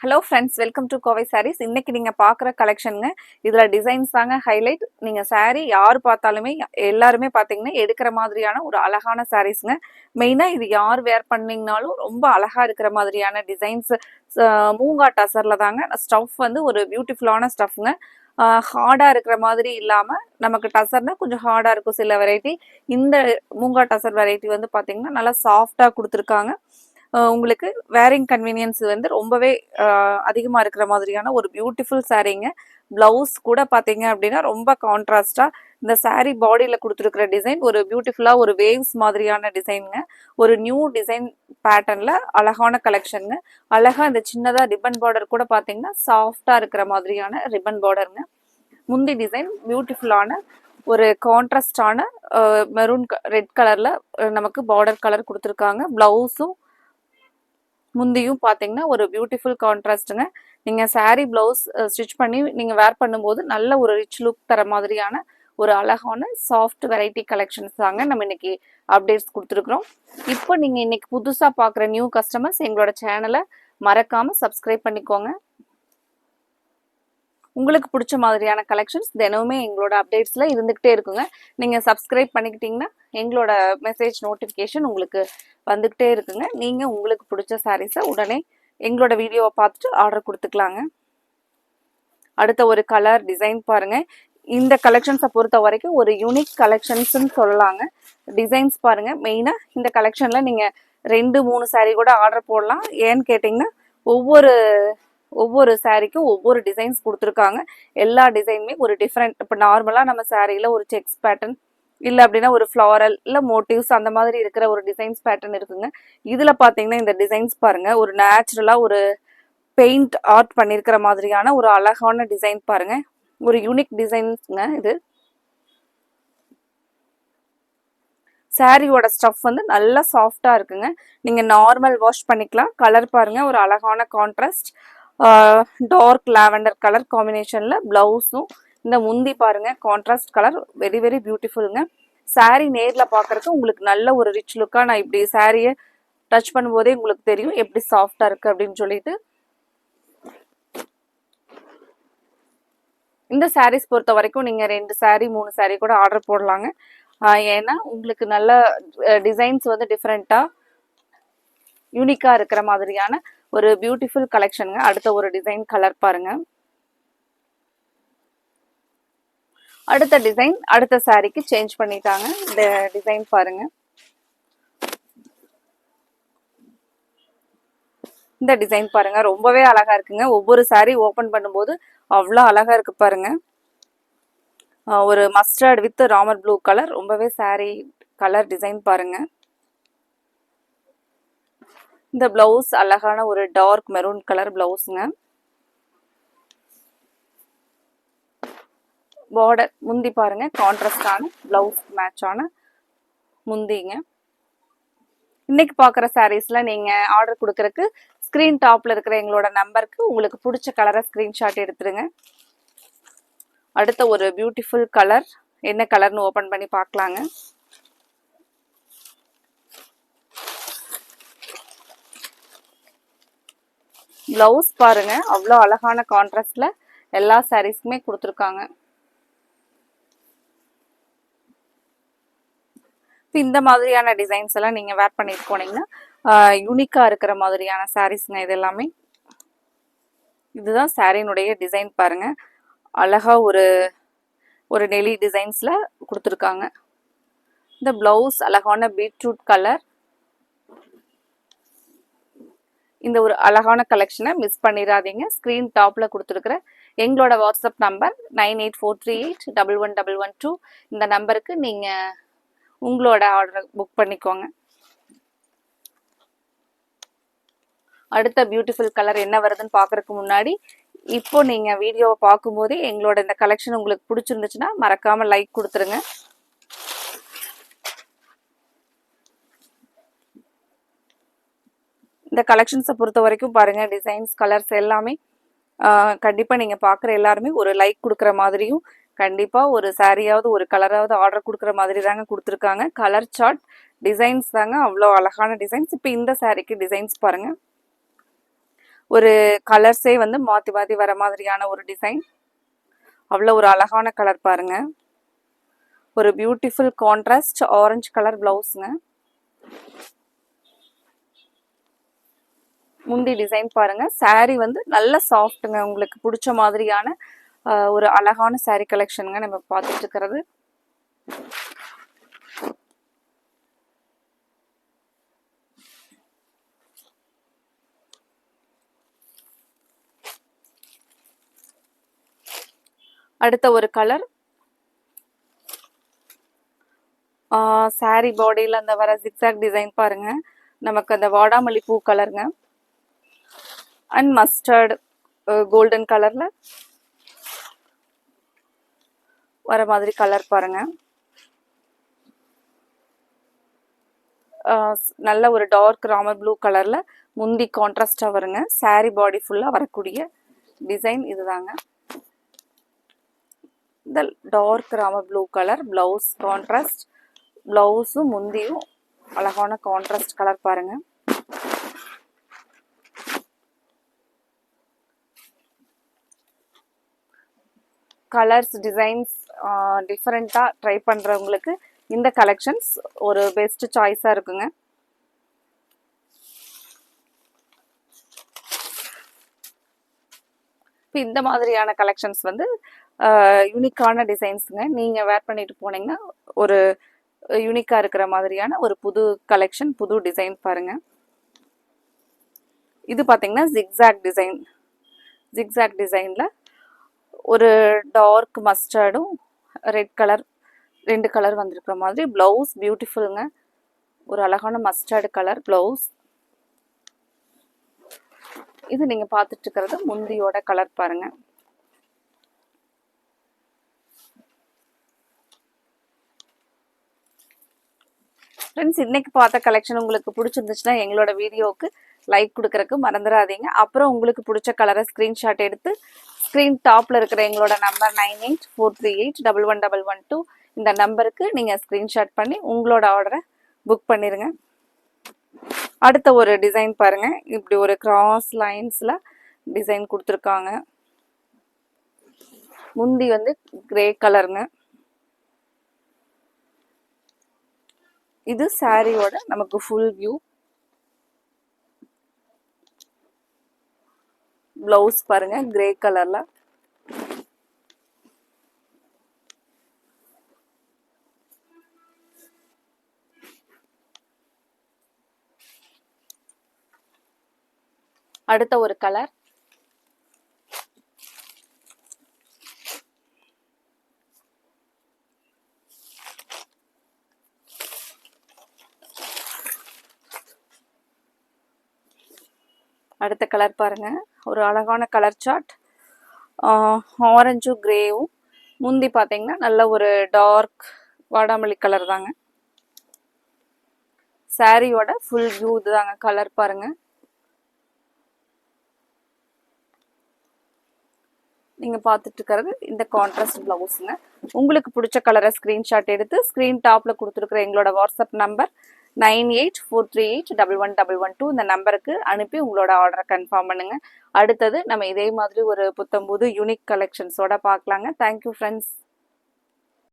Hello friends, welcome to Kovai Sarees. இன்னைக்கு நீங்கள் பார்க்குற கலெக்ஷனுங்க. இதில் டிசைன்ஸ் தாங்க ஹைலைட். நீங்கள் சாரீ யார் பார்த்தாலுமே எல்லாருமே பார்த்தீங்கன்னா எடுக்கிற மாதிரியான ஒரு அழகான சாரீஸுங்க. மெயினாக இது யார் வேர் பண்ணிங்கனாலும் ரொம்ப அழகாக இருக்கிற மாதிரியான டிசைன்ஸ். மூங்கா டசரில் தாங்க. ஸ்டஃப் வந்து ஒரு பியூட்டிஃபுல்லான ஸ்டஃப்ங்க. ஹார்டாக இருக்கிற மாதிரி இல்லாமல் நமக்கு டசர்னா கொஞ்சம் ஹார்டாக இருக்கும் சில வெரைட்டி. இந்த மூங்கா டசர் வெரைட்டி வந்து பார்த்தீங்கன்னா நல்லா சாஃப்டாக கொடுத்துருக்காங்க. உங்களுக்கு வேரிங் கன்வீனியன்ஸ் வந்து ரொம்பவே அதிகமாக இருக்கிற மாதிரியான ஒரு பியூட்டிஃபுல் சாரீங்க. ப்ளவுஸ் கூட பார்த்தீங்க அப்படின்னா ரொம்ப கான்ட்ராஸ்டாக இந்த சாரீ பாடியில் கொடுத்துருக்குற டிசைன் ஒரு பியூட்டிஃபுல்லாக ஒரு வேவ்ஸ் மாதிரியான டிசைனுங்க. ஒரு நியூ டிசைன் பேட்டர்னில் அழகான கலெக்ஷனுங்க. அழகாக இந்த சின்னதாக ரிப்பன் பார்டர் கூட பார்த்தீங்கன்னா சாஃப்டாக இருக்கிற மாதிரியான ரிப்பன் பார்டருங்க. முந்தி டிசைன் பியூட்டிஃபுல்லான ஒரு கான்ட்ராஸ்டான மெரூன் ரெட் கலரில் நமக்கு பார்டர் கலர் கொடுத்துருக்காங்க. ப்ளவுஸும் முந்தியும் பார்த்தீங்கன்னா ஒரு பியூட்டிஃபுல் கான்ட்ராஸ்ட்டுங்க. நீங்கள் சாரீ ப்ளவுஸ் ஸ்டிச் பண்ணி நீங்கள் வேர் பண்ணும்போது நல்ல ஒரு ரிச் லுக் தர மாதிரியான ஒரு அழகான சாஃப்ட் வெரைட்டி கலெக்ஷன்ஸ் தாங்க நம்ம இன்னைக்கு அப்டேட்ஸ் கொடுத்துருக்குறோம். இப்போ நீங்கள் இன்னைக்கு புதுசாக பார்க்குற நியூ கஸ்டமர்ஸ் எங்களோட சேனலை மறக்காமல் சப்ஸ்கிரைப் பண்ணிக்கோங்க. உங்களுக்கு பிடிச்ச மாதிரியான கலெக்ஷன்ஸ் தினமுமே எங்களோட அப்டேட்ஸில் இருந்துக்கிட்டே இருக்குங்க. நீங்கள் சப்ஸ்கிரைப் பண்ணிக்கிட்டிங்கன்னா எங்களோட மெசேஜ் நோட்டிஃபிகேஷன் உங்களுக்கு வந்துக்கிட்டே இருக்குங்க. நீங்கள் உங்களுக்கு பிடிச்ச சாரீஸை உடனே எங்களோட வீடியோவை பார்த்துட்டு ஆர்டர் கொடுத்துக்கலாங்க. அடுத்த ஒரு கலர் டிசைன் பாருங்கள். இந்த கலெக்ஷன்ஸை பொறுத்த வரைக்கும் ஒரு யூனிக் கலெக்ஷன்ஸ்ன்னு சொல்லலாங்க. டிசைன்ஸ் பாருங்கள். மெயினாக இந்த கலெக்ஷனில் நீங்கள் 2-3 சாரீ கூட ஆர்டர் போடலாம். ஏன்னு கேட்டிங்கன்னா ஒவ்வொரு சாரீக்கும் ஒவ்வொரு டிசைன்ஸ் கொடுத்துருக்காங்க. எல்லா டிசைனுமே ஒரு டிஃப்ரெண்ட். இப்போ நார்மலாக நம்ம சாரியில் ஒரு செக்ஸ் பேட்டர்ன் இல்லை அப்படின்னா ஒரு ஃப்ளாரல் இல்லை மோட்டிவ்ஸ் அந்த மாதிரி இருக்கிற ஒரு டிசைன்ஸ் பேட்டர்ன் இருக்குங்க. இதில் பார்த்தீங்கன்னா இந்த டிசைன்ஸ் பாருங்கள். ஒரு நேச்சுரலாக ஒரு பெயிண்ட் ஆர்ட் பண்ணியிருக்கிற மாதிரியான ஒரு அழகான டிசைன் பாருங்கள். ஒரு யூனிக் டிசைன்ஸுங்க இது. சாரியோட ஸ்டஃப் வந்து நல்லா சாஃப்டாக இருக்குங்க. நீங்கள் நார்மல் வாஷ் பண்ணிக்கலாம். கலர் பாருங்கள், ஒரு அழகான கான்ட்ராஸ்ட் டார்க் லாவெண்டர் கலர் காம்பினேஷனில் ப்ளவுஸும். இந்த முந்தி பாருங்கள் கான்ட்ராஸ்ட் கலர், வெரி வெரி பியூட்டிஃபுல்லுங்க. சாரீ நேரில் பார்க்குறதுக்கு உங்களுக்கு நல்ல ஒரு ரிச் லுக்காக நான் இப்படி சாரியை டச் பண்ணும்போதே உங்களுக்கு தெரியும் எப்படி சாஃப்டாக இருக்குது அப்படின்னு சொல்லிட்டு. இந்த சாரீஸ் பொறுத்த வரைக்கும் நீங்கள் 2 சாரீ 3 சாரீ கூட ஆர்டர் போடலாங்க. ஏன்னா உங்களுக்கு நல்ல டிசைன்ஸ் வந்து டிஃப்ரெண்ட்டாக யூனிக்காக இருக்கிற மாதிரியான ஒரு பியூட்டிஃபுல் கலெக்ஷனுங்க. அடுத்த ஒரு டிசைன் கலர் பாருங்க. அடுத்த டிசைன் அடுத்த சாரிக்கு சேஞ்ச் பண்ணிட்டாங்க. இந்த டிசைன் பாருங்க. இந்த டிசைன் பாருங்க, ரொம்பவே அழகா இருக்குங்க. ஒவ்வொரு சாரீ ஓபன் பண்ணும்போது அவ்வளோ அழகா இருக்கு பாருங்க. ஒரு mustard with Ramar blue colour, ரொம்பவே சாரீ கலர் டிசைன் பாருங்க. இந்த பிளவுஸ் அழகான ஒரு டார்க் மெரூன் கலர் பிளவுஸுங்க. பார்டர் முந்தி பாருங்க, கான்ட்ராஸ்டான பிளவுஸ் மேட்சான முந்திங்க. இன்னைக்கு பார்க்குற சாரீஸில் நீங்கள் ஆர்டர் கொடுக்கறதுக்கு ஸ்க்ரீன் டாப்பில் இருக்கிற எங்களோட நம்பருக்கு உங்களுக்கு பிடிச்ச கலரை ஸ்க்ரீன்ஷாட் எடுத்துருங்க. அடுத்த ஒரு பியூட்டிஃபுல் கலர், என்ன கலர்னு ஓப்பன் பண்ணி பார்க்கலாங்க. ப்ளவுஸ் பாருங்க, அவ்வளோ அழகான கான்ட்ராஸ்ட்ல எல்லா சாரீஸ்க்குமே கொடுத்துருக்காங்க. இந்த மாதிரியான டிசைன்ஸ் எல்லாம் நீங்கள் வேர் பண்ணிட்டு போனீங்கன்னா யூனிக்காக இருக்கிற மாதிரியான சாரீஸ்ங்க இது எல்லாமே. இதுதான் சாரீனுடைய டிசைன் பாருங்க. அழகா ஒரு நெலி டிசைன்ஸில் கொடுத்துருக்காங்க. இந்த ப்ளவுஸ் அழகான பீட்ரூட் கலர். இந்த ஒரு அழகான கலெக்ஷனை மிஸ் பண்ணிடாதீங்க. ஸ்க்ரீன் டாப்பில் கொடுத்துருக்குற எங்களோட வாட்ஸ்அப் நம்பர் 9843811112. இந்த நம்பருக்கு நீங்கள் உங்களோட ஆர்டர் புக் பண்ணிக்கோங்க. அடுத்த பியூட்டிஃபுல் கலர் என்ன வருதுன்னு பார்க்குறதுக்கு முன்னாடி இப்போ நீங்கள் வீடியோவை பார்க்கும்போதே எங்களோட இந்த கலெக்ஷன் உங்களுக்கு பிடிச்சிருந்துச்சுன்னா மறக்காமல் லைக் கொடுத்துருங்க. இந்த கலெக்ஷன்ஸை பொறுத்த வரைக்கும் பாருங்கள், டிசைன்ஸ் கலர்ஸ் எல்லாமே கண்டிப்பாக நீங்கள் பார்க்குற எல்லாருமே ஒரு லைக் கொடுக்குற மாதிரியும், கண்டிப்பாக ஒரு சாரியாவது ஒரு கலராவது ஆர்டர் கொடுக்குற மாதிரி தாங்க கொடுத்துருக்காங்க. கலர் சார்ட் டிசைன்ஸ் தாங்க அவ்வளோ அழகான டிசைன்ஸ். இப்போ இந்த சாரிக்கு டிசைன்ஸ் பாருங்கள். ஒரு கலர்ஸே வந்து மாற்றி மாற்றி வர மாதிரியான ஒரு டிசைன். அவ்வளோ ஒரு அழகான கலர் பாருங்க. ஒரு பியூட்டிஃபுல் கான்ட்ராஸ்ட் ஆரஞ்சு கலர் பிளவுஸுங்க. முந்தி டிசைன் பாருங்க. சாரீ வந்து நல்ல சாஃப்ட்டுங்க. உங்களுக்கு பிடிச்ச மாதிரியான ஒரு அழகான சாரீ கலெக்ஷனுங்க நம்ம பார்த்துட்டு இருக்கிறது. அடுத்த ஒரு கலர். சாரீ பாடியில் அந்த வர ஜிக்ஸாக் டிசைன் பாருங்க. நமக்கு அந்த வாடாமல்லி பூ கலருங்க. அண்ட் மஸ்டர்ட் கோல்டன் கலர்ல வர மாதிரி கலர் பாருங்க. நல்ல ஒரு டார்க் ராமர் ப்ளூ கலர்ல முந்தி கான்ட்ராஸ்டா வருங்க. சாரீ பாடி ஃபுல்லா வரக்கூடிய டிசைன் இதுதாங்க. இந்த dark Ramar blue colour blouse contrast. பிளவுஸும் முந்தியும் அழகான கான்ட்ராஸ்ட் கலர் பாருங்க. கலர்ஸ் டிசைன்ஸ் டிஃப்ரெண்ட்டாக ட்ரை பண்ணுறவங்களுக்கு இந்த கலெக்ஷன்ஸ் ஒரு பெஸ்ட் சாய்ஸாக இருக்குங்க. இப்போ இந்த மாதிரியான கலெக்ஷன்ஸ் வந்து யூனிக்கான டிசைன்ஸுங்க. நீங்கள் வேர் பண்ணிட்டு போனீங்கன்னா ஒரு யூனிக்காக இருக்கிற மாதிரியான ஒரு புது கலெக்ஷன், புது டிசைன் பாருங்க. இது பார்த்தீங்கன்னா ஜிக்ஸாக் டிசைன். ஜிக்ஸாக் டிசைனில் ஒரு டார்க் மஸ்டர்டும் ரெட் கலர், 2 கலர் வந்திருக்கிற மாதிரி. பிளவுஸ் பியூட்டிஃபுல்லுங்க. ஒரு அழகான மஸ்டர்டு கலர் பிளவுஸ். இது நீங்க பார்த்துட்டு இருக்கிறது முந்தியோட கலர் பாருங்க. ஃப்ரெண்ட்ஸ், இன்னைக்கு பார்த்த கலெக்ஷன் உங்களுக்கு பிடிச்சிருந்துச்சுன்னா எங்களோட வீடியோவுக்கு லைக் கொடுக்கறதுக்கு மறந்துடாதீங்க. அப்புறம் உங்களுக்கு பிடிச்ச கலரை ஸ்க்ரீன்ஷாட் எடுத்து ஸ்க்ரீன் டாப்பில் இருக்கிற எங்களோட நம்பர் 9843381112 இந்த நம்பருக்கு நீங்கள் ஸ்க்ரீன்ஷாட் பண்ணி உங்களோட ஆர்டரை புக் பண்ணிடுங்க. அடுத்த ஒரு டிசைன் பாருங்க. இப்படி ஒரு கிராஸ் லைன்ஸில் டிசைன் கொடுத்துருக்காங்க. முந்தி வந்து கிரே கலருங்க. இது சாரியோட நமக்கு ஃபுல் வியூ. பிளவுஸ் பாருங்க கிரே கலர்ல. அடுத்த ஒரு கலர். அடுத்த கலர் பாருங்க. ஒரு அழகான கலர் சார்ட். ஆரஞ்சும் கிரேவும். முந்தி பார்த்தீங்கன்னா நல்ல ஒரு டார்க் வாடாமல்லி கலர் தாங்க. சாரியோட ஃபுல் வியூ இதுதாங்க. கலர் பாருங்க. நீங்க பார்த்துட்டு இருக்கிறது இந்த கான்ட்ராஸ்ட் பிளவுஸுங்க. உங்களுக்கு பிடிச்ச கலரை ஸ்கிரீன்ஷாட் எடுத்து ஸ்கிரீன் டாப்ல கொடுத்துருக்குற எங்களோட வாட்ஸ்அப் நம்பர் 9843811112 இந்த நம்பருக்கு அனுப்பி உங்களோட ஆர்டரை கன்ஃபார்ம் பண்ணுங்க. அடுத்தது நம்ம இதே மாதிரி ஒரு புத்தம்புது யூனிக் கலெக்ஷன்ஸோட பார்க்கலாங்க. Thank you friends.